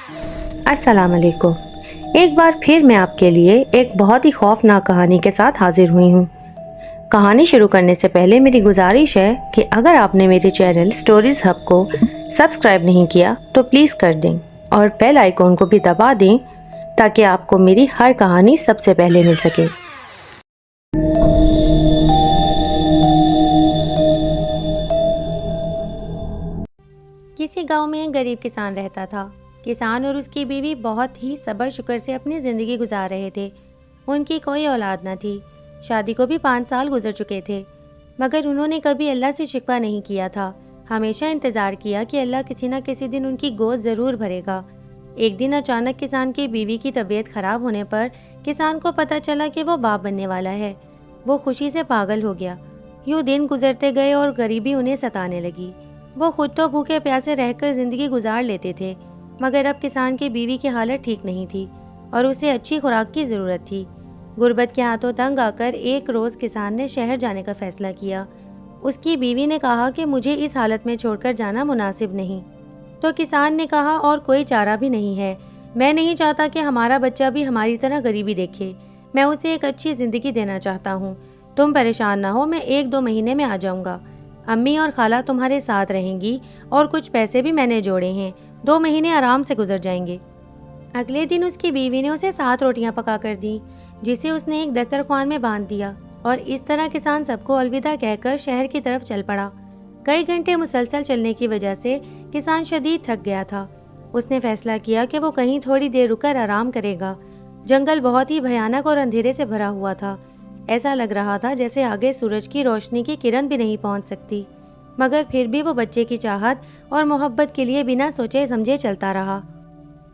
السلام علیکم۔ ایک بار پھر میں آپ کے لیے ایک بہت ہی خوفناک کہانی کے ساتھ حاضر ہوئی ہوں۔ کہانی شروع کرنے سے پہلے میری گزارش ہے کہ اگر آپ نے میرے چینل سٹوریز ہب کو سبسکرائب نہیں کیا تو پلیز کر دیں اور بیل آئیکن کو بھی دبا دیں تاکہ آپ کو میری ہر کہانی سب سے پہلے مل سکے۔ کسی گاؤں میں ایک غریب کسان رہتا تھا۔ کسان اور اس کی بیوی بہت ہی صبر شکر سے اپنی زندگی گزار رہے تھے۔ ان کی کوئی اولاد نہ تھی، شادی کو بھی 5 سال گزر چکے تھے، مگر انہوں نے کبھی اللہ سے شکوہ نہیں کیا تھا۔ ہمیشہ انتظار کیا کہ اللہ کسی نہ کسی دن ان کی گود ضرور بھرے گا۔ ایک دن اچانک کسان کی بیوی کی طبیعت خراب ہونے پر کسان کو پتہ چلا کہ وہ باپ بننے والا ہے۔ وہ خوشی سے پاگل ہو گیا۔ یوں دن گزرتے گئے اور غریبی انہیں ستانے لگی۔ وہ خود تو بھوکے پیاسے رہ کر زندگی گزار لیتے تھے، مگر اب کسان کی بیوی کی حالت ٹھیک نہیں تھی اور اسے اچھی خوراک کی ضرورت تھی۔ غربت کے ہاتھوں تنگ آ کر ایک روز کسان نے شہر جانے کا فیصلہ کیا۔ اس کی بیوی نے کہا کہ مجھے اس حالت میں چھوڑ کر جانا مناسب نہیں۔ تو کسان نے کہا اور کوئی چارہ بھی نہیں ہے، میں نہیں چاہتا کہ ہمارا بچہ بھی ہماری طرح غریبی دیکھے، میں اسے ایک اچھی زندگی دینا چاہتا ہوں۔ تم پریشان نہ ہو، میں 1-2 مہینے میں آ جاؤں گا۔ امی اور خالہ تمہارے ساتھ رہیں گی اور کچھ پیسے بھی میں نے جوڑے ہیں، 2 مہینے آرام سے گزر جائیں گے۔ اگلے دن اس کی بیوی نے اسے 7 روٹیاں پکا کر دیں، جسے اس نے ایک دسترخوان میں باندھ دیا اور اس طرح کسان سب کو الوداع کہہ کر شہر کی طرف چل پڑا۔ کئی گھنٹے مسلسل چلنے کی وجہ سے کسان شدید تھک گیا تھا۔ اس نے فیصلہ کیا کہ وہ کہیں تھوڑی دیر رک کر آرام کرے گا۔ جنگل بہت ہی بھیانک اور اندھیرے سے بھرا ہوا تھا۔ ایسا لگ رہا تھا جیسے آگے سورج کی روشنی کی کرن بھی نہیں پہنچ سکتی، مگر پھر بھی وہ بچے کی چاہت اور محبت کے لیے بنا سوچے سمجھے چلتا رہا۔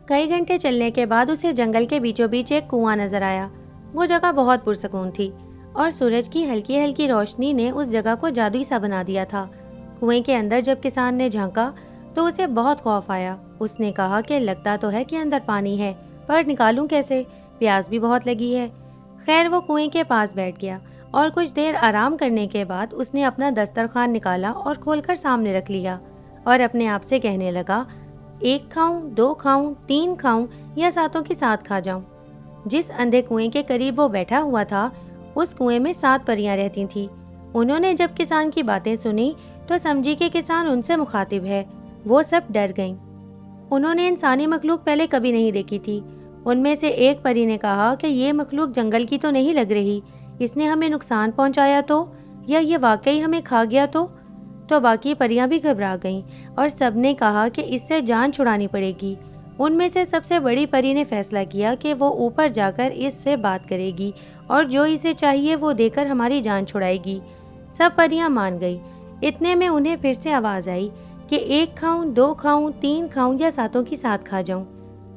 کئی گھنٹے چلنے کے بعد اسے جنگل کے بیچوں بیچ ایک کنواں نظر آیا۔ وہ جگہ بہت پرسکون تھی اور سورج کی ہلکی ہلکی روشنی نے اس جگہ کو جادوئی سا بنا دیا تھا۔ کنویں کے اندر جب کسان نے جھانکا تو اسے بہت خوف آیا۔ اس نے کہا کہ لگتا تو ہے کہ اندر پانی ہے، پر نکالوں کیسے؟ پیاس بھی بہت لگی ہے۔ خیر وہ کنویں کے پاس بیٹھ گیا اور کچھ دیر آرام کرنے کے بعد اس نے اپنا دسترخوان نکالا اور کھول کر سامنے رکھ لیا اور اپنے آپ سے کہنے لگا، 1 کھاؤں، 2 کھاؤں، 3 کھاؤں یا 7 کی 7 کھا جاؤں۔ جس اندھے کنویں کے قریب وہ بیٹھا ہوا تھا اس کنویں میں 7 پریاں رہتی تھیں۔ انہوں نے جب کسان کی باتیں سنی تو سمجھی کہ کسان ان سے مخاطب ہے۔ وہ سب ڈر گئیں۔ انہوں نے انسانی مخلوق پہلے کبھی نہیں دیکھی تھی۔ ان میں سے ایک پری نے کہا کہ یہ مخلوق جنگل کی تو نہیں لگ رہی، اس نے ہمیں نقصان پہنچایا تو، یا یہ واقعی ہمیں کھا گیا تو باقی پریاں بھی گھبرا گئیں اور سب نے کہا کہ اس سے جان چھڑانی پڑے گی۔ ان میں سے سب سے بڑی پری نے فیصلہ کیا کہ وہ اوپر جا کر اس سے بات کرے گی اور جو اسے چاہیے وہ دے کر ہماری جان چھڑائے گی۔ سب پریاں مان گئی۔ اتنے میں انہیں پھر سے آواز آئی کہ 1 کھاؤں، 2 کھاؤں، 3 کھاؤں یا 7 کی 7 کھا جاؤں۔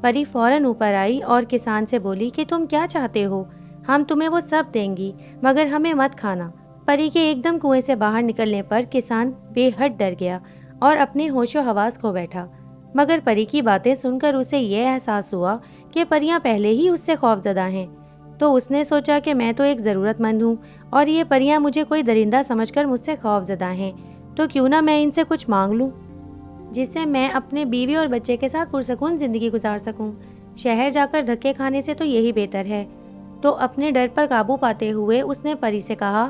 پری فوراً اوپر آئی اور کسان سے بولی کہ تم کیا چاہتے ہو؟ ہم تمہیں وہ سب دیں گی مگر ہمیں مت کھانا۔ پری کے ایک دم کنویں سے باہر نکلنے پر کسان بے حد ڈر گیا اور اپنے ہوش و حواس کھو بیٹھا، مگر پری کی باتیں سن کر اسے یہ احساس ہوا کہ پریاں پہلے ہی اس سے خوف زدہ ہیں۔ تو اس نے سوچا کہ میں تو ایک ضرورت مند ہوں اور یہ پریاں مجھے کوئی درندہ سمجھ کر مجھ سے خوف زدہ ہیں، تو کیوں نہ میں ان سے کچھ مانگ لوں جس سے میں اپنے بیوی اور بچے کے ساتھ پرسکون زندگی گزار سکوں۔ شہر جا کر دھکے کھانے سے تو یہی بہتر ہے۔ تو اپنے ڈر پر قابو پاتے ہوئے اس نے پری سے کہا،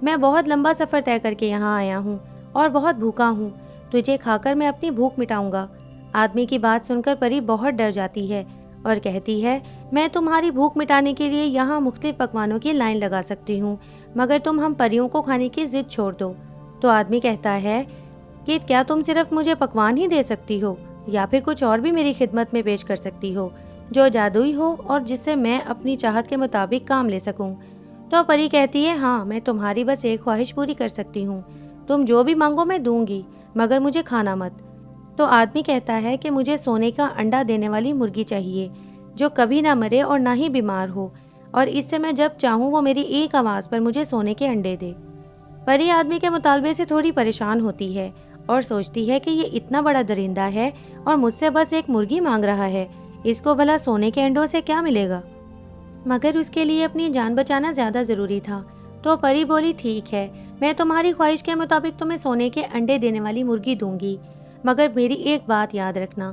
میں بہت لمبا سفر طے کر کے یہاں آیا ہوں اور بہت بھوکا ہوں، تجھے کھا کر میں اپنی بھوک مٹاؤں گا۔ آدمی کی بات سن کر پری بہت ڈر جاتی ہے اور کہتی ہے، میں تمہاری بھوک مٹانے کے لیے یہاں مختلف پکوانوں کی لائن لگا سکتی ہوں، مگر تم ہم پریوں کو کھانے کی ضد چھوڑ دو۔ تو آدمی کہتا ہے کہ کیا تم صرف مجھے پکوان ہی دے سکتی ہو یا پھر کچھ اور بھی میری خدمت میں پیش کر سکتی ہو جو جادوئی ہو اور جس سے میں اپنی چاہت کے مطابق کام لے سکوں؟ تو پری کہتی ہے، ہاں میں تمہاری بس ایک خواہش پوری کر سکتی ہوں، تم جو بھی مانگو میں دوں گی مگر مجھے کھانا مت۔ تو آدمی کہتا ہے کہ مجھے سونے کا انڈا دینے والی مرغی چاہیے جو کبھی نہ مرے اور نہ ہی بیمار ہو، اور اس سے میں جب چاہوں وہ میری ایک آواز پر مجھے سونے کے انڈے دے۔ پری آدمی کے مطالبے سے تھوڑی پریشان ہوتی ہے اور سوچتی ہے کہ یہ اتنا بڑا درندہ ہے اور مجھ سے بس ایک مرغی مانگ رہا ہے، اس کو بھلا سونے کے انڈوں سے کیا ملے گا؟ مگر اس کے لیے اپنی جان بچانا زیادہ ضروری تھا۔ تو پری بولی، ٹھیک ہے، میں تمہاری خواہش کے مطابق تمہیں سونے کے انڈے دینے والی مرغی دوں گی، مگر میری ایک بات یاد رکھنا،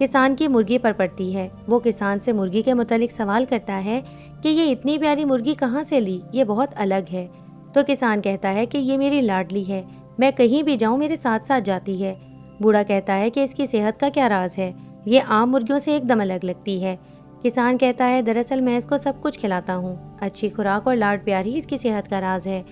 کسان کی مرغی پر پڑتی ہے۔ وہ کسان سے مرغی کے متعلق سوال کرتا ہے کہ یہ اتنی پیاری مرغی کہاں سے لی، یہ بہت الگ ہے۔ تو کسان کہتا ہے کہ یہ میری لاڈلی ہے، میں کہیں بھی جاؤں میرے ساتھ ساتھ جاتی ہے۔ بوڑھا کہتا ہے کہ اس کی صحت کا کیا راز ہے، یہ عام مرغیوں سے ایک دم الگ لگتی ہے۔ کسان کہتا ہے دراصل میں اس کو سب کچھ کھلاتا ہوں، اچھی خوراک اور لاڈ پیار ہی اس کی صحت کا راز ہے۔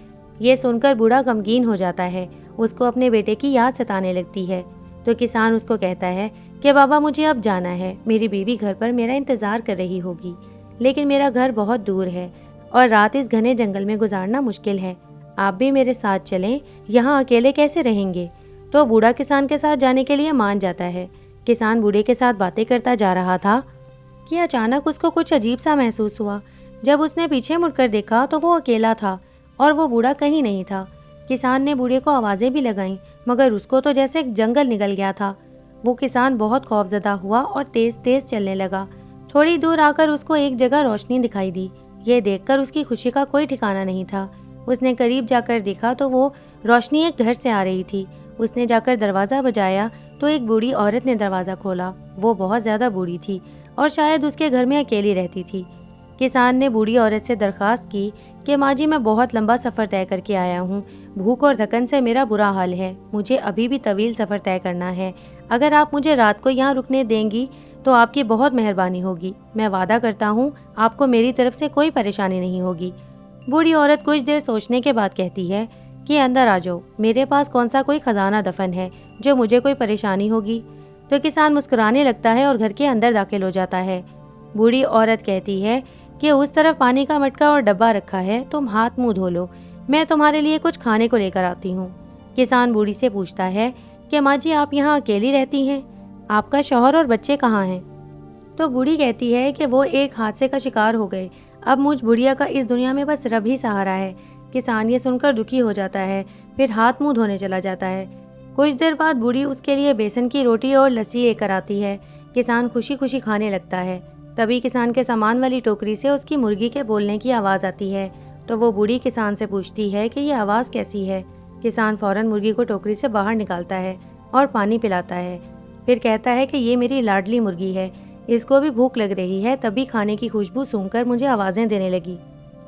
یہ سن کر بوڑھا غمگین ہو جاتا ہے، اس کو اپنے بیٹے کی یاد ستانے لگتی ہے۔ تو کسان اس کو کہتا ہے کہ بابا مجھے اب جانا ہے، میری بیوی گھر پر میرا انتظار کر رہی ہوگی، لیکن میرا گھر بہت دور ہے اور رات اس گھنے جنگل میں گزارنا مشکل ہے، آپ بھی میرے ساتھ چلیں، یہاں اکیلے کیسے رہیں گے؟ تو بوڑھا کسان کے ساتھ جانے کے لیے مان جاتا ہے۔ کسان بوڑھے کے ساتھ باتیں کرتا جا رہا تھا کہ اچانک اس کو کچھ عجیب سا محسوس ہوا۔ جب اس نے پیچھے مڑ کر دیکھا تو وہ اکیلا تھا اور وہ بوڑھا کہیں نہیں تھا۔ کسان نے بوڑھے کو آوازیں بھی لگائیں مگر اس کو تو جیسے جنگل نگل گیا تھا۔ وہ کسان بہت خوفزدہ ہوا اور تیز تیز چلنے لگا۔ تھوڑی دور آ کر اس کو ایک جگہ روشنی دکھائی دی۔ یہ دیکھ کر اس کی خوشی کا کوئی ٹھکانہ نہیں تھا۔ اس نے قریب جا کر دیکھا تو وہ روشنی ایک گھر سے آ رہی تھی۔ اس نے جا کر دروازہ بجایا تو ایک بوڑھی عورت نے دروازہ کھولا۔ وہ بہت زیادہ بوڑھی تھی اور شاید اس کے گھر میں اکیلی رہتی تھی۔ کسان نے بوڑھی عورت سے درخواست کی کہ ماں جی میں بہت لمبا سفر طے کر کے آیا ہوں، بھوک اور تھکن سے میرا برا حال ہے، مجھے ابھی بھی طویل سفر طے کرنا ہے، اگر آپ مجھے رات کو یہاں رکنے دیں گی تو آپ کی بہت مہربانی ہوگی، میں وعدہ کرتا ہوں آپ کو میری طرف سے کوئی پریشانی نہیں ہوگی۔ بوڑھی عورت کچھ دیر سوچنے کے بعد کہتی ہے کہ اندر آ جاؤ، میرے پاس کون سا کوئی خزانہ دفن ہے جو مجھے کوئی پریشانی ہوگی۔ تو کسان مسکرانے لگتا ہے اور گھر کے اندر داخل ہو جاتا ہے۔ بوڑھی عورت کہتی ہے کہ اس طرف پانی کا مٹکا اور ڈبہ رکھا ہے، تم ہاتھ منہ دھو لو، میں تمہارے لیے کچھ کھانے کو لے کر آتی ہوں۔ کسان بوڑھی سے پوچھتا ہے کہ ماں جی آپ یہاں اکیلی رہتی ہیں، آپ کا شوہر اور بچے کہاں ہیں؟ تو بوڑھی کہتی ہے کہ وہ ایک حادثے کا شکار ہو گئے، اب مجھ بڑھیا کا اس دنیا میں بس رب ہی سہارا ہے۔ کسان یہ سن کر دکھی ہو جاتا ہے، پھر ہاتھ منہ دھونے چلا جاتا ہے۔ کچھ دیر بعد بوڑھی اس کے لیے بیسن کی روٹی اور لسی لے کر آتی ہے۔ کسان خوشی خوشی کھانے لگتا ہے۔ تبھی کسان کے سامان والی ٹوکری سے اس کی مرغی کے بولنے کی آواز آتی ہے۔ تو وہ بوڑھی کسان سے پوچھتی ہے کہ یہ آواز کیسی ہے؟ کسان فوراً مرغی کو ٹوکری سے باہر نکالتا ہے اور پانی پلاتا ہے، پھر کہتا ہے کہ یہ میری لاڈلی مرغی ہے، اس کو بھی بھوک لگ رہی ہے، تبھی کھانے کی خوشبو سونگھ کر مجھے آوازیں دینے لگی۔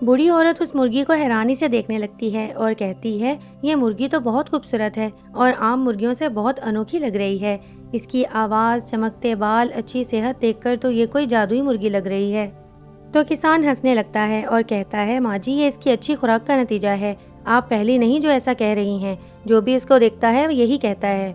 بوڑھی عورت اس مرغی کو حیرانی سے دیکھنے لگتی ہے اور کہتی ہے یہ مرغی تو بہت خوبصورت ہے اور عام مرغیوں سے بہت انوکھی لگ رہی ہے، اس کی آواز، چمکتے بال، اچھی صحت دیکھ کر تو یہ کوئی جادوئی مرغی لگ رہی ہے۔ تو کسان ہنسنے لگتا ہے اور کہتا ہے ماں جی یہ اس کی اچھی خوراک کا نتیجہ ہے، آپ پہلی نہیں جو ایسا کہہ رہی ہیں، جو بھی اس کو دیکھتا ہے یہی کہتا ہے۔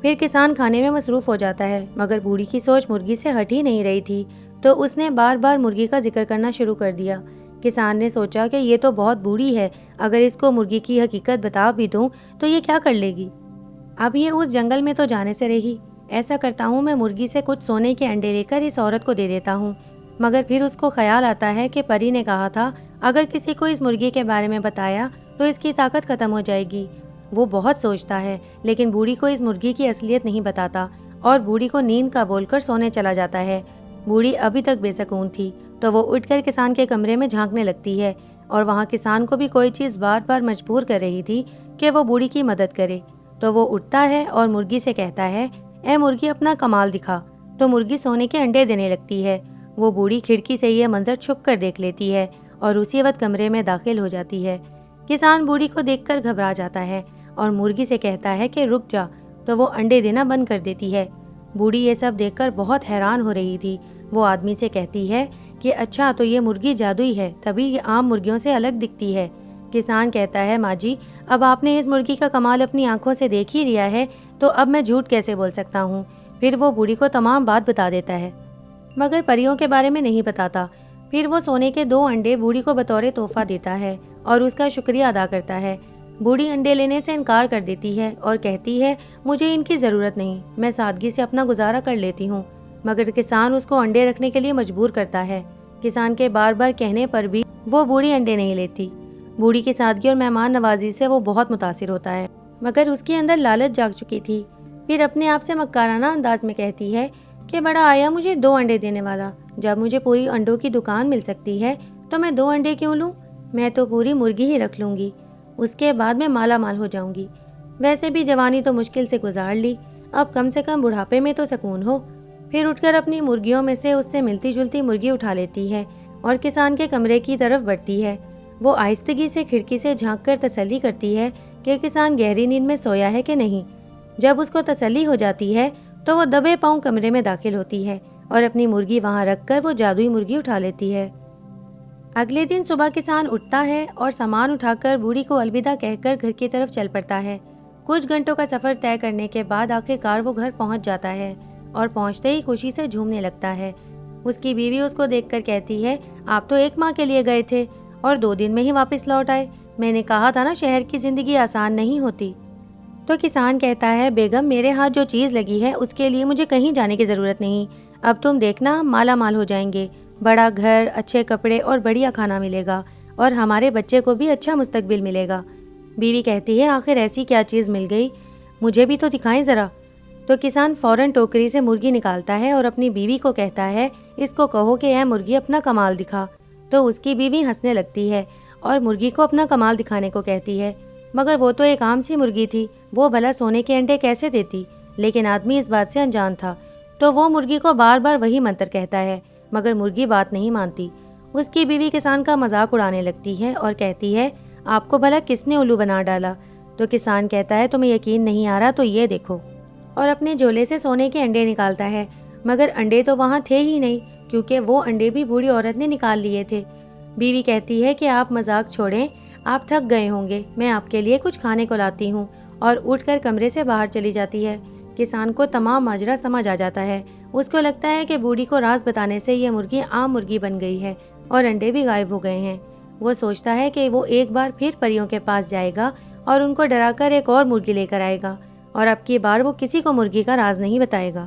پھر کسان کھانے میں مصروف ہو جاتا ہے مگر بوڑھی کی سوچ مرغی سے ہٹ ہی نہیں رہی تھی، تو اس نے بار بار مرغی کا ذکر کرنا شروع کر دیا۔ کسان نے سوچا کہ یہ تو بہت بوڑھی ہے، اگر اس کو مرغی کی حقیقت بتا بھی دوں تو یہ کیا کر لے گی؟ اب یہ اس جنگل میں تو جانے سے رہی، ایسا کرتا ہوں میں مرغی سے کچھ سونے کے انڈے لے کر اس عورت کو دے دیتا ہوں۔ مگر پھر اس کو خیال آتا ہے کہ پری نے کہا تھا اگر کسی کو اس مرغی کے بارے میں بتایا تو اس کی طاقت ختم ہو جائے گی۔ وہ بہت سوچتا ہے لیکن بوڑھی کو اس مرغی کی اصلیت نہیں بتاتا اور بوڑھی کو نیند کا بول کر سونے چلا جاتا ہے۔ بوڑھی ابھی تک بے سکون تھی تو وہ اٹھ کر کسان کے کمرے میں جھانکنے لگتی ہے اور وہاں کسان کو بھی کوئی چیز بار بار مجبور کر رہی تھی کہ وہ بوڑھی کی مدد کرے۔ تو وہ اٹھتا ہے اور مرغی سے کہتا ہے اے مرغی اپنا کمال دکھا۔ تو مرغی سونے کے انڈے دینے لگتی ہے۔ وہ بوڑھی کھڑکی سے یہ منظر چھپ کر دیکھ لیتی ہے اور اسی وقت کمرے میں داخل ہو جاتی ہے۔ کسان بوڑھی کو دیکھ کر گھبرا جاتا ہے اور مرغی سے کہتا ہے کہ رک جا، تو وہ انڈے دینا بند کر دیتی ہے۔ بوڑھی یہ سب دیکھ کر بہت حیران ہو رہی تھی۔ وہ آدمی سے کہتی ہے کہ اچھا تو یہ مرغی جادوئی ہے، تبھی یہ عام مرغیوں سے الگ دکھتی ہے۔ کسان کہتا ہے ماں جی اب آپ نے اس مرغی کا کمال اپنی آنکھوں سے دیکھ ہی لیا ہے تو اب میں جھوٹ کیسے بول سکتا ہوں۔ پھر وہ بوڑھی کو تمام بات بتا دیتا ہے مگر پریوں کے بارے میں نہیں بتاتا۔ پھر وہ سونے کے 2 انڈے بوڑھی کو بطور تحفہ دیتا ہے اور اس کا شکریہ ادا کرتا ہے۔ بوڑھی انڈے لینے سے انکار کر دیتی ہے اور کہتی ہے مجھے ان کی ضرورت نہیں، میں سادگی سے اپنا گزارا کر لیتی ہوں۔ مگر کسان اس کو انڈے رکھنے کے لیے مجبور کرتا ہے۔ کسان کے بار بار کہنے پر بھی وہ بوڑھی انڈے نہیں لیتی۔ بوڑھی کی سادگی اور مہمان نوازی سے وہ بہت متاثر ہوتا ہے مگر اس کے اندر لالچ جاگ چکی تھی۔ پھر اپنے آپ سے مکارانہ انداز میں کہتی ہے کہ بڑا آیا مجھے 2 انڈے دینے والا، جب مجھے پوری انڈوں کی دکان مل سکتی ہے تو میں 2 انڈے کیوں لوں؟ میں تو پوری مرغی ہی رکھ لوں گی، اس کے بعد میں مالا مال ہو جاؤں گی۔ ویسے بھی جوانی تو مشکل سے گزار لی، اب کم سے کم بڑھاپے میں تو سکون ہو۔ پھر اٹھ کر اپنی مرغیوں میں سے اس سے ملتی جلتی مرغی اٹھا لیتی ہے اور کسان کے کمرے کی طرف بڑھتی ہے۔ وہ آہستگی سے کھڑکی سے جھانک کر تسلی کرتی ہے کہ کسان گہری نیند میں سویا ہے کہ نہیں۔ جب اس کو تسلی ہو جاتی ہے تو وہ دبے پاؤں کمرے میں داخل ہوتی ہے اور اپنی مرغی وہاں رکھ کر وہ جادوئی مرغی اٹھا لیتی ہے۔ اگلے دن صبح کسان اٹھتا ہے اور سامان اٹھا کر بوڑھی کو الوداع کہہ کر گھر کی طرف چل پڑتا ہے۔ کچھ گھنٹوں کا سفر طے کرنے کے بعد آخر کار وہ گھر پہنچ جاتا ہے اور پہنچتے ہی خوشی سے جھومنے لگتا ہے۔ اس کی بیوی اس کو دیکھ کر کہتی ہے، آپ تو 1 ماہ کے لیے گئے تھے اور 2 دن میں ہی واپس لوٹ آئے۔ میں نے کہا تھا نا شہر کی زندگی آسان نہیں ہوتی۔ تو کسان کہتا ہے، بیگم میرے ہاتھ جو چیز لگی ہے اس کے لیے مجھے کہیں جانے کی ضرورت نہیں۔ اب تم دیکھنا ہم مالا مال ہو جائیں گے، بڑا گھر، اچھے کپڑے اور بڑھیا کھانا ملے گا اور ہمارے بچے کو بھی اچھا مستقبل ملے گا۔ بیوی کہتی ہے، آخر ایسی کیا چیز مل گئی، مجھے بھی تو دکھائیں ذرا۔ تو کسان فوراً ٹوکری سے مرغی نکالتا ہے اور اپنی بیوی کو کہتا ہے، اس کو کہو کہ اے مرغی اپنا کمال دکھا۔ تو اس کی بیوی ہنسنے لگتی ہے اور مرغی کو اپنا کمال دکھانے کو کہتی ہے، مگر وہ تو ایک عام سی مرغی تھی، وہ بھلا سونے کے انڈے کیسے دیتی؟ لیکن آدمی اس بات سے انجان تھا، تو وہ مرغی کو بار بار وہی منتر کہتا ہے، مگر مرغی بات نہیں مانتی۔ اس کی بیوی کسان کا مذاق اڑانے لگتی ہے اور کہتی ہے، آپ کو بھلا کس نے الو بنا ڈالا؟ تو کسان کہتا ہے، تمہیں یقین نہیں آ رہا تو یہ دیکھو، اور اپنے جھولے سے سونے کے انڈے نکالتا ہے، مگر انڈے تو وہاں تھے ہی نہیں، کیونکہ وہ انڈے بھی بوڑھی عورت نے نکال لیے تھے۔ بیوی کہتی ہے کہ آپ مذاق چھوڑیں، آپ تھک گئے ہوں گے، میں آپ کے لیے کچھ کھانے کو لاتی ہوں، اور اٹھ کر کمرے سے باہر چلی جاتی ہے۔ کسان کو تمام ماجرا سمجھ آ جاتا ہے۔ اس کو لگتا ہے کہ بوڑھی کو راز بتانے سے یہ مرغی عام مرغی بن گئی ہے اور انڈے بھی غائب ہو گئے ہیں۔ وہ سوچتا ہے کہ وہ ایک بار پھر پریوں کے پاس جائے گا اور ان کو ڈرا کر ایک اور مرغی لے کر آئے گا، اور اب کی بار وہ کسی کو مرغی کا راز نہیں بتائے گا۔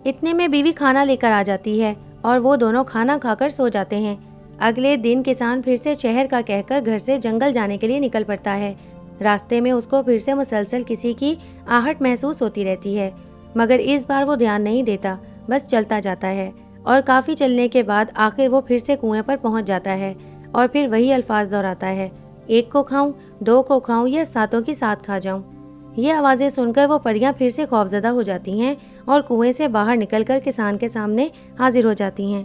اتنے میں بیوی کھانا لے کر آ جاتی ہے اور وہ دونوں کھانا کھا کر سو جاتے ہیں۔ اگلے دن کسان پھر سے شہر کا کہہ کر گھر سے جنگل جانے کے لیے نکل پڑتا ہے۔ راستے میں اس کو پھر سے مسلسل کسی کی آہٹ محسوس ہوتی رہتی ہے، مگر اس بار وہ دھیان نہیں دیتا، بس چلتا جاتا ہے، اور کافی چلنے کے بعد آخر وہ پھر سے کنویں پر پہنچ جاتا ہے اور پھر وہی الفاظ دہراتا ہے، 1 کو کھاؤں، 2 کو کھاؤں یا 7 کی 7 کھا جاؤں۔ یہ آوازیں سن کر وہ پریاں پھر سے خوفزدہ ہو جاتی ہیں اور کنویں سے باہر نکل کر کسان کے سامنے حاضر ہو جاتی ہیں۔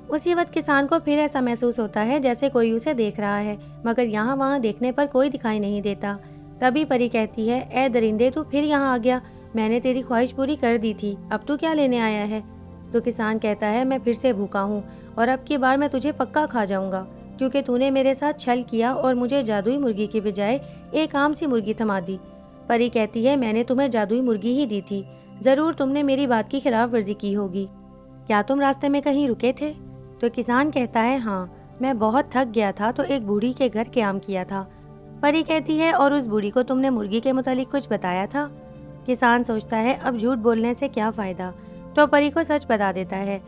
اسی وقت کسان کو پھر ایسا محسوس ہوتا ہے جیسے کوئی اسے دیکھ رہا ہے، مگر یہاں وہاں دیکھنے پر کوئی دکھائی نہیں دیتا۔ تبھی پری کہتی ہے، اے درندے تو پھر یہاں آ گیا، میں نے تیری خواہش پوری کر دی تھی، اب تو کیا لینے آیا ہے؟ تو کسان کہتا ہے، میں پھر سے بھوکا ہوں اور اب کی بار میں تجھے پکا کھا جاؤں گا، کیونکہ تو نے میرے ساتھ چھل کیا اور مجھے جادوئی مرغی کی بجائے ایک عام سی مرغی تھما دی۔ پری کہتی ہے، میں نے تمہیں جادوئی مرغی ہی دی تھی، ضرور تم نے میری بات کی خلاف ورزی کی ہوگی، کیا تم راستے میں کہیں رکے تھے؟ تو کسان کہتا ہے، ہاں میں بہت تھک گیا تھا تو ایک بوڑھی کے گھر قیام کیا تھا۔ پری کہتی ہے، اور اس بوڑھی کو تم نے مرغی کے متعلق کچھ بتایا تھا؟ کسان سوچتا ہے اب جھوٹ بولنے سے کیا فائدہ، تو پری کو سچ بتا دیتا ہے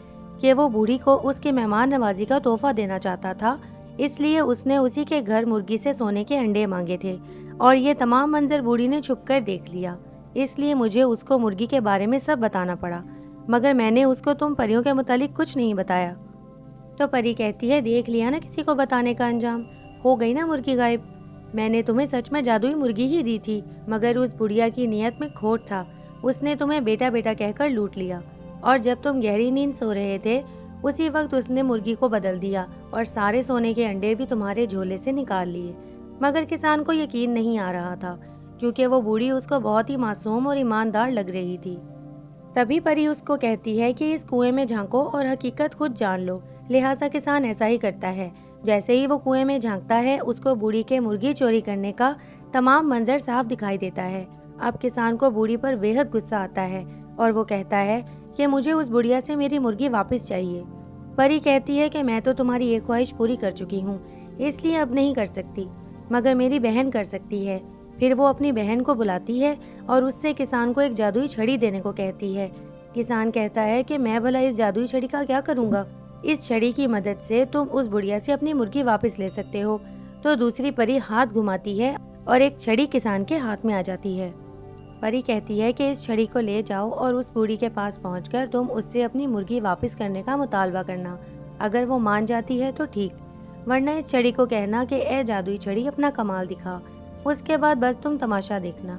کہ وہ بوڑھی کو اس کے مہمان نوازی کا تحفہ دینا چاہتا تھا، اس لیے اس نے اسی کے گھر مرغی سے سونے کے انڈے مانگے تھے، اور یہ تمام منظر بوڑھی نے چھپ کر دیکھ لیا، اس لیے مجھے اس کو مرغی کے بارے میں سب بتانا پڑا، مگر میں نے اس کو تم پریوں کے متعلق کچھ نہیں بتایا۔ تو پری کہتی ہے، دیکھ لیا نا کسی کو بتانے کا انجام، ہو گئی نا مرغی غائب۔ میں نے تمہیں سچ میں جادوئی مرغی ہی دی تھی، مگر اس بڑھیا کی نیت میں کھوٹ تھا، اس نے تمہیں بیٹا بیٹا کہہ کر لوٹ لیا، اور جب تم گہری نیند سو رہے تھے اسی وقت اس نے مرغی کو بدل دیا اور سارے سونے کے انڈے بھی تمہارے جھولے سے نکال لیے۔ مگر کسان کو یقین نہیں آ رہا تھا، کیونکہ وہ بوڑھی اس کو بہت ہی معصوم اور ایماندار لگ رہی تھی۔ تبھی پری اس کو کہتی ہے کہ اس کنویں میں جھانکو اور حقیقت خود جان لو، لہٰذا کسان ایسا ہی کرتا ہے۔ جیسے ہی وہ کنویں میں جھانکتا ہے اس کو بوڑھی کے مرغی چوری کرنے کا تمام منظر صاف دکھائی دیتا ہے۔ اب کسان کو بوڑھی پر بے حد غصہ آتا ہے اور وہ کہتا ہے کہ مجھے اس بڑھیا سے میری مرغی واپس چاہیے۔ پری کہتی ہے کہ میں تو تمہاری ایک خواہش پوری کر چکی ہوں، اس لیے اب نہیں کر سکتی، مگر میری بہن کر سکتی ہے۔ پھر وہ اپنی بہن کو بلاتی ہے اور اس سے کسان کو ایک جادوئی چھڑی دینے کو کہتی ہے۔ کسان کہتا ہے کہ میں بھلا اس جادوئی چھڑی کا کیا کروں گا؟ اس چھڑی کی مدد سے تم اس بڑھیا سے اپنی مرغی واپس لے سکتے ہو۔ تو دوسری پری ہاتھ گھماتی ہے اور ایک چھڑی کسان کے ہاتھ میں آ جاتی ہے۔ پری کہتی ہے کہ اس چھڑی کو لے جاؤ اور اس بوڑھی کے پاس پہنچ کر تم اس سے اپنی مرغی واپس کرنے کا مطالبہ کرنا، اگر وہ مان جاتی ہے تو ٹھیک، ورنہ اس چھڑی کو کہنا کہ اے جادوئی چھڑی اپنا کمال دکھا، اس کے بعد بس تم تماشا دیکھنا،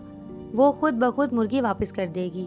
وہ خود بخود مرغی واپس کر دے گی۔